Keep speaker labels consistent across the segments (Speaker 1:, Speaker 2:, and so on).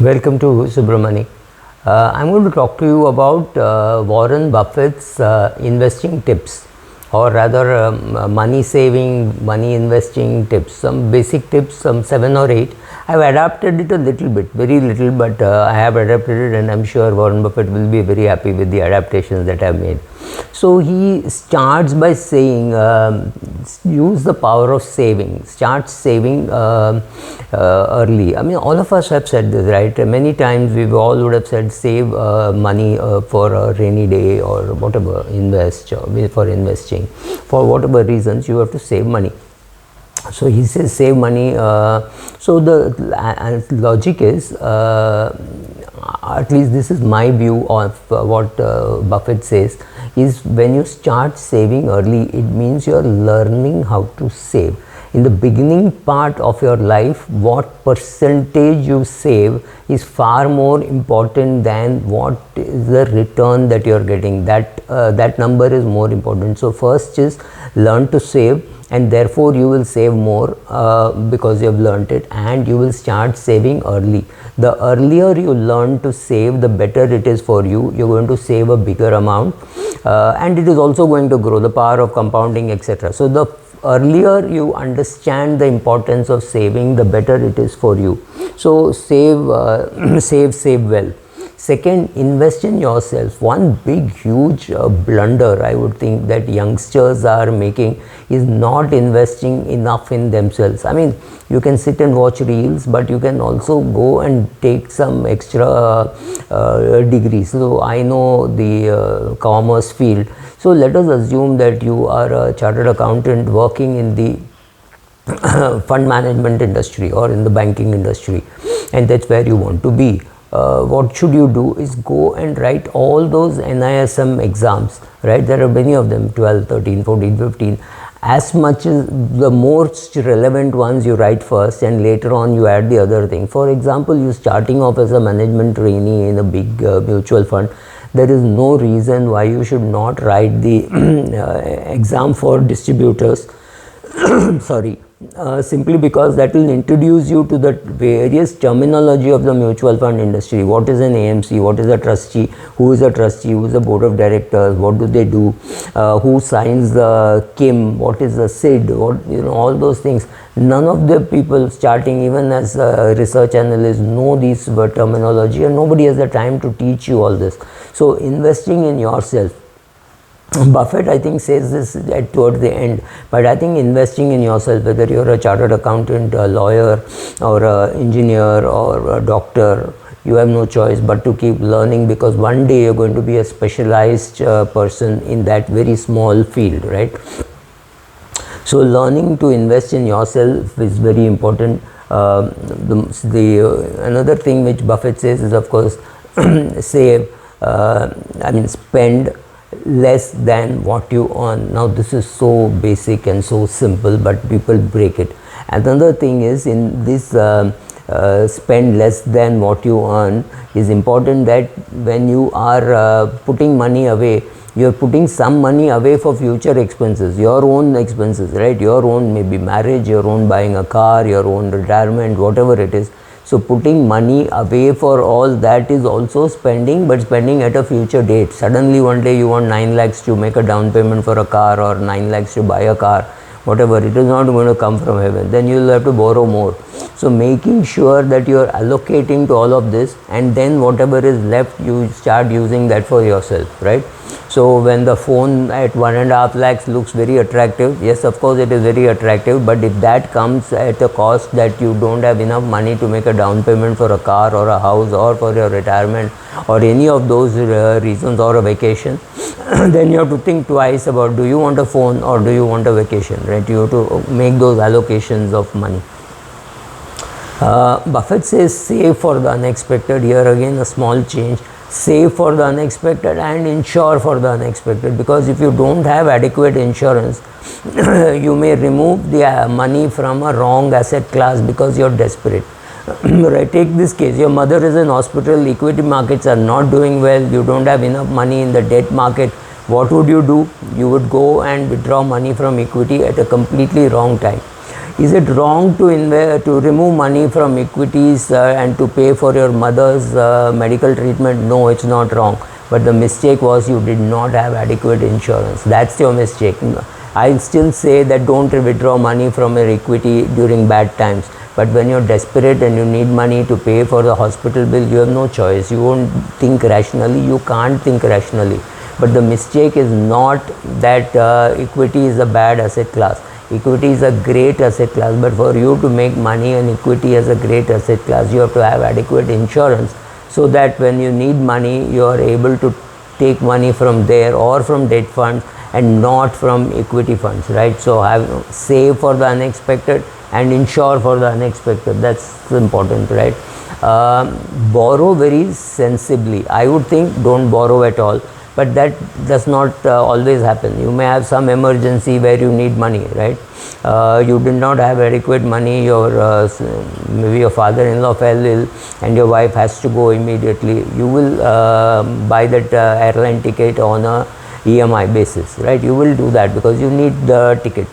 Speaker 1: Welcome to Subramani. I'm going to talk to you about Warren Buffett's investing tips, or rather money saving, money investing tips. Some basic tips, some 7 or 8. I've adapted it a little bit, very little, but I have adapted it, and I'm sure Warren Buffett will be very happy with the adaptations that I've made. So he starts by saying, use the power of saving. Start saving early. I mean, all of us have said this, right? Many times we all would have said, save money for a rainy day or whatever, invest for investing. For whatever reasons, you have to save money. So he says save money. So the logic is, at least this is my view of what Buffett says, is when you start saving early, it means you are learning how to save. In the beginning part of your life, what percentage you save is far more important than what is the return that you are getting. That number is more important. So first is learn to save, and therefore you will save more because you have learnt it, and you will start saving early. The earlier you learn to save, the better it is for you. You're going to save a bigger amount, and it is also going to grow, the power of compounding, etc. So the earlier you understand the importance of saving, the better it is for you. So save, save well. Second, invest in yourself. One big huge blunder I would think that youngsters are making is not investing enough in themselves. I mean, you can sit and watch reels, but you can also go and take some extra degrees. So I know the commerce field. So let us assume that you are a chartered accountant working in the fund management industry or in the banking industry, and that's where you want to be. What should you do is go and write all those NISM exams, right? There are many of them, 12, 13, 14, 15. As much as the most relevant ones you write first, and later on you add the other thing. For example, you starting off as a management trainee in a big mutual fund, there is no reason why you should not write the exam for distributors. Sorry. Simply because that will introduce you to the various terminology of the mutual fund industry. What is an AMC? What is a trustee? Who is a trustee? Who is a board of directors? What do they do? Who signs the KIM? What is the SID? All those things. None of the people starting even as research analysts know these terminology, and nobody has the time to teach you all this. So investing in yourself. Buffett, I think, says this towards the end, but I think investing in yourself, whether you're a chartered accountant, a lawyer, or an engineer, or a doctor, you have no choice but to keep learning, because one day you're going to be a specialized person in that very small field, right? So learning to invest in yourself is very important. Another thing which Buffett says is, of course, save, spend less than what you earn. Now this is so basic and so simple, but people break it. Another thing is, in this spend less than what you earn, is important that when you are putting money away, you are putting some money away for future expenses, your own expenses, right? Your own, maybe marriage, your own buying a car, your own retirement, whatever it is. So putting money away for all that is also spending, but spending at a future date. Suddenly one day you want 9 lakhs to make a down payment for a car, or 9 lakhs to buy a car, whatever. It is not going to come from heaven. Then you will have to borrow more. So making sure that you are allocating to all of this, and then whatever is left, you start using that for yourself, right? So when the phone at 1.5 lakhs looks very attractive, yes, of course it is very attractive, but if that comes at a cost that you don't have enough money to make a down payment for a car or a house or for your retirement or any of those reasons, or a vacation, then you have to think twice about, do you want a phone or do you want a vacation, right? You have to make those allocations of money. Buffett says save for the unexpected. Here again a small change. Save for the unexpected and insure for the unexpected, because if you don't have adequate insurance, you may remove the money from a wrong asset class because you're desperate. Right, take this case, your mother is in hospital, equity markets are not doing well, you don't have enough money in the debt market. What would you do? You would go and withdraw money from equity at a completely wrong time. Is it wrong to to remove money from equities and to pay for your mother's medical treatment? No, it's not wrong. But the mistake was you did not have adequate insurance. That's your mistake. I still say that don't withdraw money from your equity during bad times. But when you're desperate and you need money to pay for the hospital bill, you have no choice. You won't think rationally. You can't think rationally. But the mistake is not that equity is a bad asset class. Equity is a great asset class, but for you to make money in equity as a great asset class, you have to have adequate insurance so that when you need money, you are able to take money from there or from debt funds and not from equity funds, right? So save for the unexpected and insure for the unexpected. That's important, right? Borrow very sensibly. I would think don't borrow at all. But that does not always happen. You may have some emergency where you need money, right? You did not have adequate money, maybe your father-in-law fell ill and your wife has to go immediately. You will buy that airline ticket on a EMI basis, right? You will do that because you need the ticket.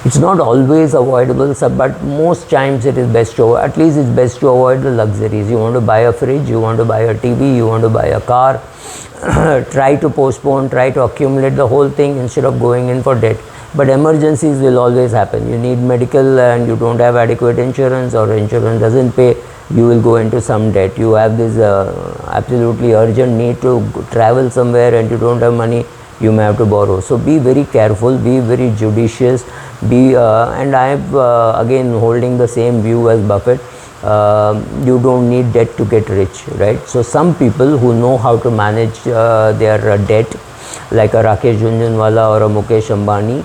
Speaker 1: It's not always avoidable, but most times it is best to, at least it's best to avoid the luxuries. You want to buy a fridge, you want to buy a TV, you want to buy a car, try to postpone, try to accumulate the whole thing instead of going in for debt. But emergencies will always happen. You need medical and you don't have adequate insurance, or insurance doesn't pay, you will go into some debt. You have this absolutely urgent need to travel somewhere and you don't have money, you may have to borrow. So be very careful, be very judicious, and I am again holding the same view as Buffett. You don't need debt to get rich, right? So some people who know how to manage their debt, like a Rakesh Jhunjhunwala or a Mukesh Ambani,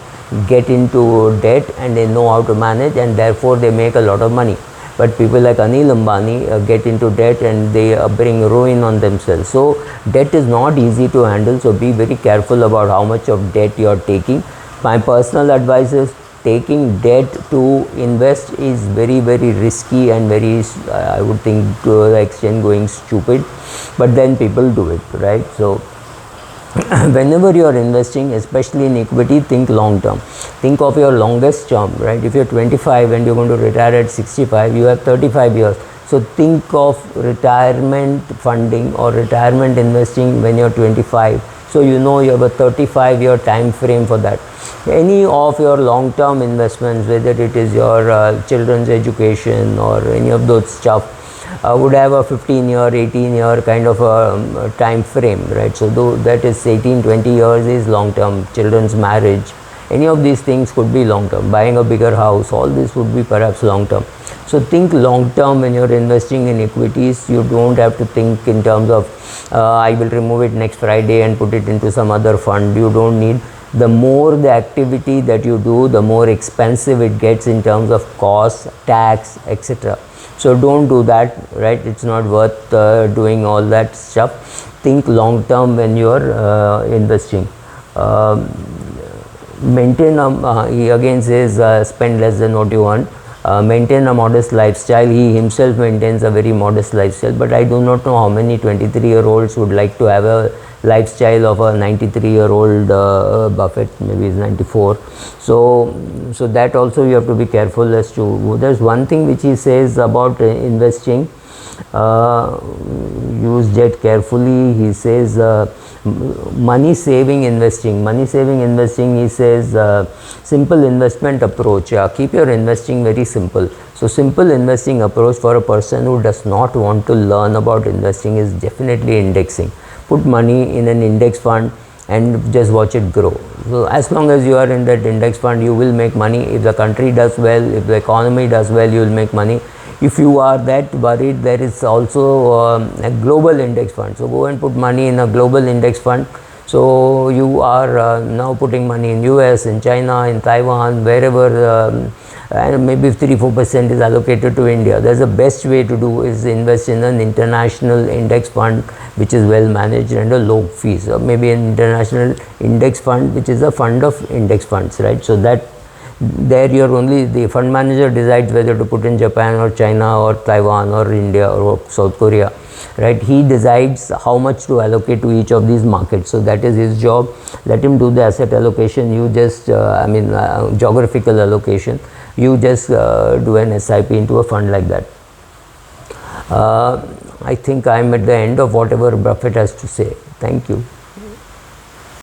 Speaker 1: get into debt and they know how to manage, and therefore they make a lot of money. But people like Anil Ambani get into debt and they bring ruin on themselves. So debt is not easy to handle, so be very careful about how much of debt you are taking. My personal advice is taking debt to invest is very, very risky and very, I would think, to the extent going stupid, but then people do it, right? So whenever you are investing, especially in equity, think long term. Think of your longest term, right? If you're 25 and you're going to retire at 65, you have 35 years. So think of retirement funding or retirement investing when you're 25. So you know you have a 35-year time frame for that. Any of your long-term investments, whether it is your children's education or any of those stuff, would have a 15-year, 18-year kind of a time frame, right? So though that is 18, 20 years is long-term. Children's marriage, any of these things could be long-term. Buying a bigger house, all this would be perhaps long-term. So think long-term when you're investing in equities. You don't have to think in terms of I will remove it next Friday and put it into some other fund. You don't need. The more the activity that you do, the more expensive it gets in terms of cost, tax, etc. So don't do that, right? It's not worth doing all that stuff. Think long term when you are investing. Maintain he again says spend less than what you want. Maintain a modest lifestyle. He himself maintains a very modest lifestyle, but I do not know how many 23-year-olds would like to have a lifestyle of a 93-year-old Buffett. Maybe he's 94. So that also you have to be careful as to. There's one thing which he says about investing. Use debt carefully. He says money saving investing. Money saving investing, he says simple investment approach. Keep your investing very simple. So simple investing approach for a person who does not want to learn about investing is definitely indexing. Put money in an index fund and just watch it grow. So as long as you are in that index fund, you will make money. If the country does well, if the economy does well, you will make money. If you are that worried, there is also a global index fund. So go and put money in a global index fund. So you are now putting money in US, in China, in Taiwan, wherever, and maybe 3-4% is allocated to India. That's the best way to do is invest in an international index fund which is well managed and a low fees, or maybe an international index fund which is a fund of index funds, right? So that there you're only, the fund manager decides whether to put in Japan or China or Taiwan or India or South Korea, right? He decides how much to allocate to each of these markets. So that is his job. Let him do the asset allocation. You just geographical allocation. you just do an SIP into a fund like that. I think I am at the end of whatever Buffett has to say. Thank you.